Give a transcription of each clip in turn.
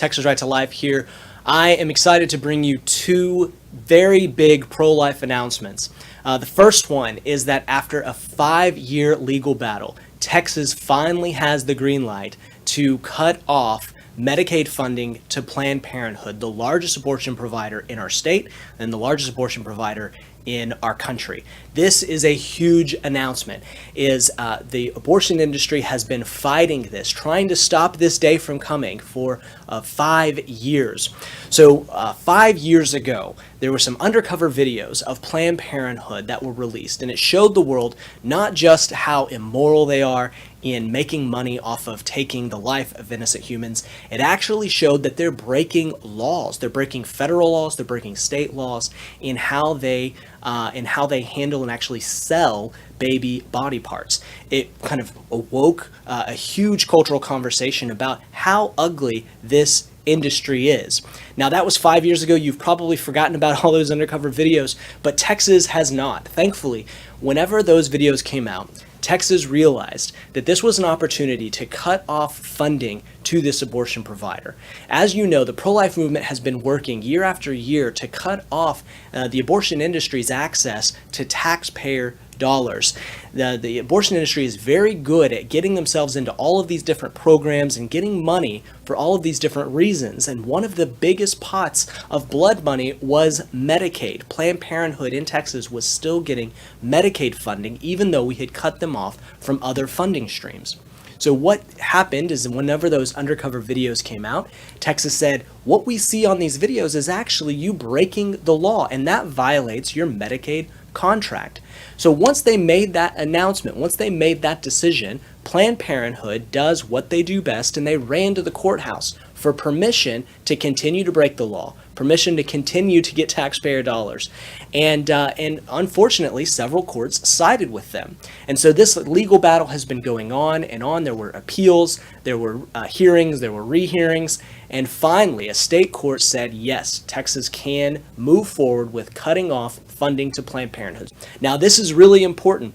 Texas Right to Life here. I am excited to bring you two very big pro-life announcements. The first one is that after a 5-year legal battle, Texas finally has the green light to cut off Medicaid funding to Planned Parenthood, the largest abortion provider in our state and the largest abortion provider in our country. This is a huge announcement. The abortion industry has been fighting this, trying to stop this day from coming for 5 years. So 5 years ago, there were some undercover videos of Planned Parenthood that were released, and it showed the world not just how immoral they are in making money off of taking the life of innocent humans. It actually showed that they're breaking laws. They're breaking federal laws, they're breaking state laws in how they handle and actually sell baby body parts. It kind of awoke a huge cultural conversation about how ugly this industry is. Now, that was 5 years ago. You've probably forgotten about all those undercover videos, but Texas has not. Thankfully, whenever those videos came out, Texas realized that this was an opportunity to cut off funding to this abortion provider. As you know, the pro-life movement has been working year after year to cut off the abortion industry's access to taxpayer dollars. The abortion industry is very good at getting themselves into all of these different programs and getting money for all of these different reasons. And one of the biggest pots of blood money was Medicaid. Planned Parenthood in Texas was still getting Medicaid funding, even though we had cut them off from other funding streams. So what happened is whenever those undercover videos came out, Texas said, what we see on these videos is actually you breaking the law, and that violates your Medicaid contract. So once they made that announcement, once they made that decision, Planned Parenthood does what they do best, and they ran to the courthouse for permission to continue to break the law, permission to continue to get taxpayer dollars. And unfortunately, several courts sided with them. And so this legal battle has been going on and on. There were appeals, there were hearings, there were rehearings, and finally a state court said, yes, Texas can move forward with cutting off funding to Planned Parenthood. Now, this is really important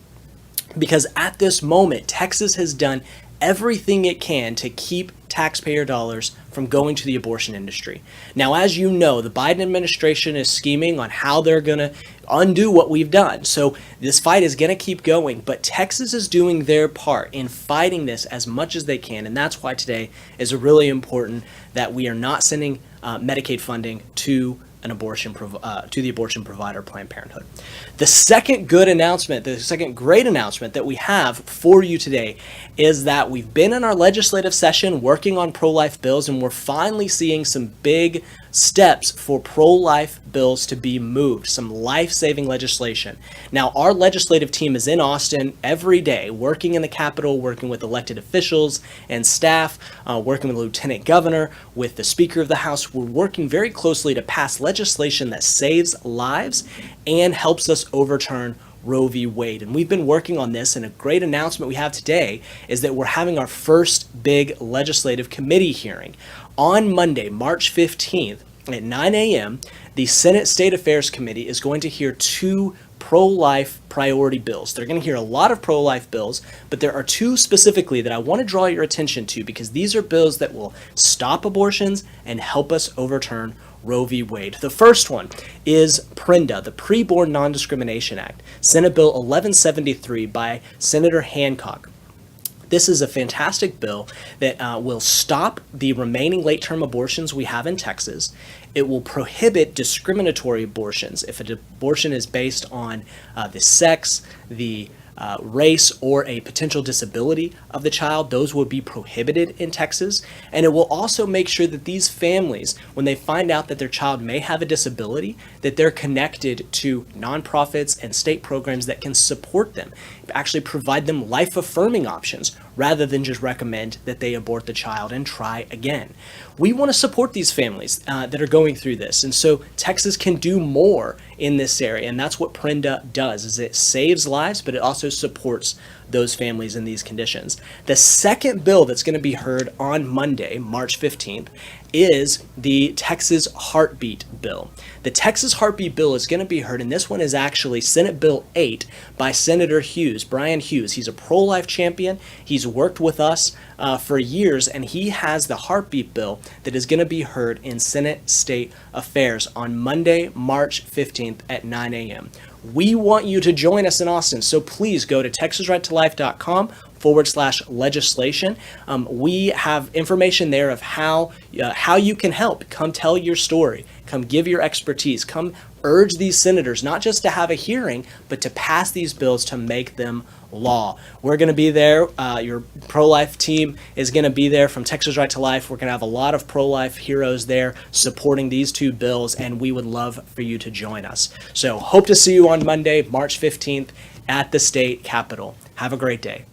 because at this moment, Texas has done everything it can to keep taxpayer dollars from going to the abortion industry. Now, as you know, the Biden administration is scheming on how they're going to undo what we've done. So this fight is going to keep going, but Texas is doing their part in fighting this as much as they can, and that's why today is really important that we are not sending Medicaid funding to the abortion provider, Planned Parenthood. The second good announcement, the second great announcement that we have for you today is that we've been in our legislative session working on pro-life bills, and we're finally seeing some big steps for pro-life bills to be moved, some life-saving legislation. Now, our legislative team is in Austin every day, working in the Capitol, working with elected officials and staff, working with the Lieutenant Governor, with the Speaker of the House. We're working very closely to pass legislation that saves lives and helps us overturn Roe v. Wade. And we've been working on this, and a great announcement we have today is that we're having our first big legislative committee hearing. On Monday, March 15th at 9 a.m., the Senate State Affairs Committee is going to hear two pro-life priority bills. They're going to hear a lot of pro-life bills, but there are two specifically that I want to draw your attention to because these are bills that will stop abortions and help us overturn Roe v. Wade. The first one is PRENDA, the Preborn Non-Discrimination Act, Senate Bill 1173 by Senator Hancock. This is a fantastic bill that will stop the remaining late-term abortions we have in Texas. It will prohibit discriminatory abortions. If an abortion is based on the sex, the race, or a potential disability of the child, those will be prohibited in Texas. And it will also make sure that these families, when they find out that their child may have a disability, that they're connected to nonprofits and state programs that can support them, actually provide them life-affirming options rather than just recommend that they abort the child and try again. We want to support these families that are going through this, and so Texas can do more in this area, and that's what PRENDA does, is it saves lives, but it also supports those families in these conditions. The second bill that's going to be heard on Monday, March 15th, is the Texas Heartbeat Bill. The Texas Heartbeat Bill is going to be heard, and this one is actually Senate Bill 8 by Senator Hughes, Brian Hughes. He's a pro-life champion. He's worked with us for years, and he has the Heartbeat Bill that is going to be heard in Senate State Affairs on Monday, March 15th at 9 a.m. We want you to join us in Austin, so please go to texasrighttolife.com/legislation. We have information there of how you can help. Come tell your story. Come give your expertise. Come urge these senators not just to have a hearing, but to pass these bills to make them law. We're going to be there. Your pro-life team is going to be there from Texas Right to Life. We're going to have a lot of pro-life heroes there supporting these two bills, and we would love for you to join us. So hope to see you on Monday, March 15th at the state capitol. Have a great day.